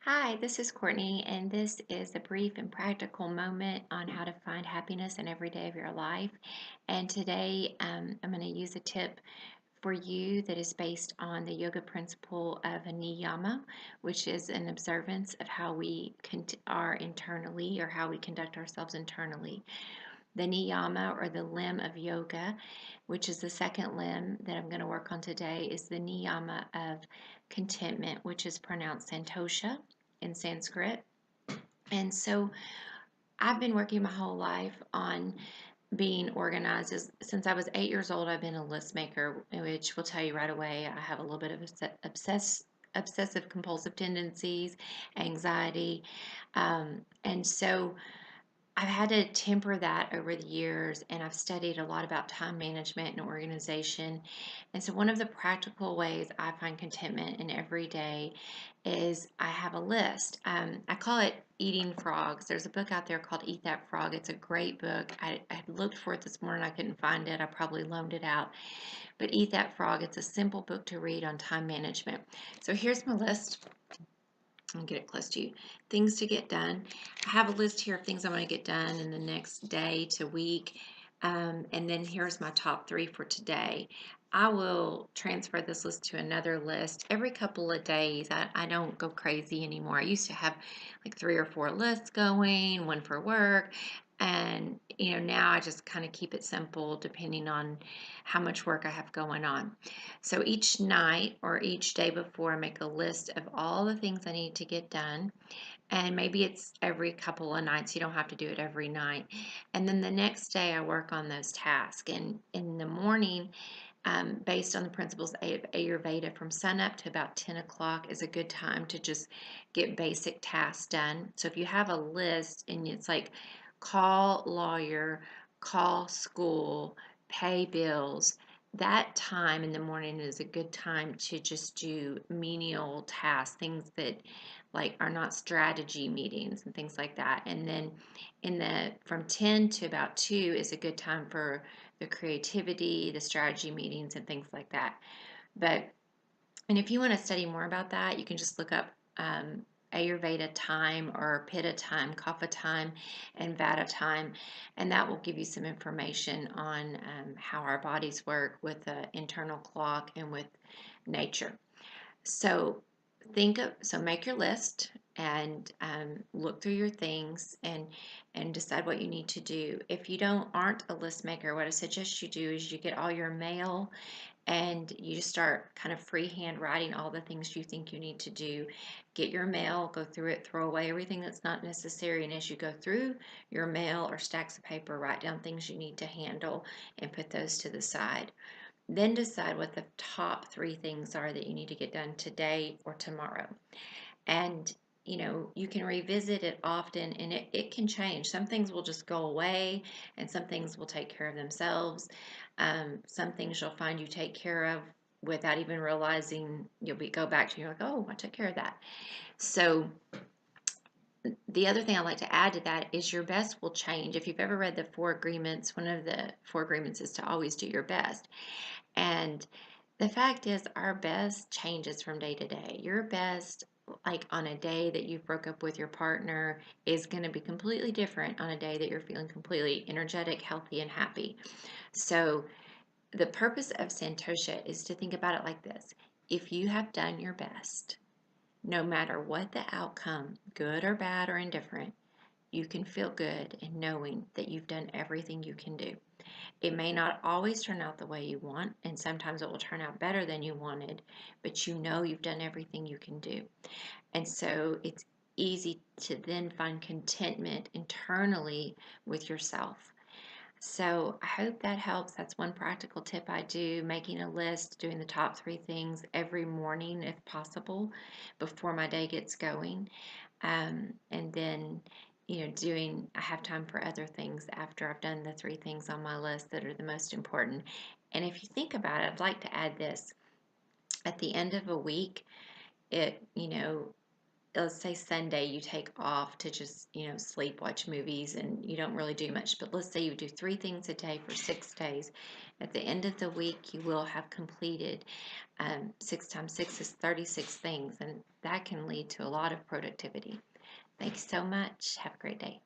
Hi, this is Courtney, and this is a brief and practical moment on how to find happiness in every day of your life. And today, I'm going to use a tip for you that is based on the yoga principle of a NiYama, which is an observance of how we are internally or how we conduct ourselves internally. The NiYama, or the limb of yoga, which is the second limb that I'm going to work on today, is the NiYama of contentment, which is pronounced Santosha in Sanskrit. And so I've been working my whole life on being organized. Since I was 8 years old, I've been a list maker, which will tell you right away I have a little bit of obsessive compulsive tendencies, anxiety. And so I've had to temper that over the years, and I've studied a lot about time management and organization. And so, one of the practical ways I find contentment in every day is I have a list. I call it Eating Frogs. There's a book out there called Eat That Frog. It's a great book. I looked for it this morning, I couldn't find it. I probably loaned it out. But Eat That Frog, it's a simple book to read on time management. So, here's my list. I'll get it close to you. Things to get done. I have a list here of things I'm going to get done in the next day to week. And then here's my top three for today. I will transfer this list to another list every couple of days. I don't go crazy anymore. I used to have like 3 or 4 lists going, one for work. And now I just kind of keep it simple depending on how much work I have going on. So each night or each day before, I make a list of all the things I need to get done. And maybe it's every couple of nights. You don't have to do it every night. And then the next day, I work on those tasks. And in the morning, based on the principles of Ayurveda, from sunup to about 10 o'clock is a good time to just get basic tasks done. So if you have a list and it's like call lawyer, call school, pay bills, that time in the morning is a good time to just do menial tasks, things that like are not strategy meetings and things like that. And then from 10 to about 2 is a good time for the creativity, the strategy meetings, and things like that. And if you want to study more about that, you can just look up Ayurveda time or Pitta time, Kapha time, and Vata time, and that will give you some information on how our bodies work with the internal clock and with nature. So make your list and look through your things and decide what you need to do. If you aren't a list maker, what I suggest you do is you get all your mail and you just start kind of freehand writing all the things you think you need to do. Get your mail, go through it, throw away everything that's not necessary, and as you go through your mail or stacks of paper, write down things you need to handle and put those to the side. Then decide what the top 3 things are that you need to get done today or tomorrow. And you can revisit it often, and it can change. Some things will just go away and some things will take care of themselves. Some things you'll find you take care of without even realizing. Go back to, you're like, oh, I took care of that. So the other thing I like to add to that is your best will change. If you've ever read the 4 agreements, one of the 4 agreements is to always do your best. And the fact is, our best changes from day to day. Your best, like on a day that you broke up with your partner, is going to be completely different on a day that you're feeling completely energetic, healthy, and happy. So, the purpose of Santosha is to think about it like this: if you have done your best, no matter what the outcome, good or bad or indifferent, you can feel good in knowing that you've done everything you can do. It may not always turn out the way you want, and sometimes it will turn out better than you wanted, but you know you've done everything you can do. And so it's easy to then find contentment internally with yourself. So I hope that helps. That's one practical tip I do, making a list, doing the top 3 things every morning if possible before my day gets going. And then, I have time for other things after I've done the 3 things on my list that are the most important. And if you think about it, I'd like to add this. At the end of a week, it, let's say Sunday you take off to just, sleep, watch movies, and you don't really do much. But let's say you do 3 things a day for 6 days. At the end of the week, you will have completed 6 times 6 is 36 things, and that can lead to a lot of productivity. Thanks so much. Have a great day.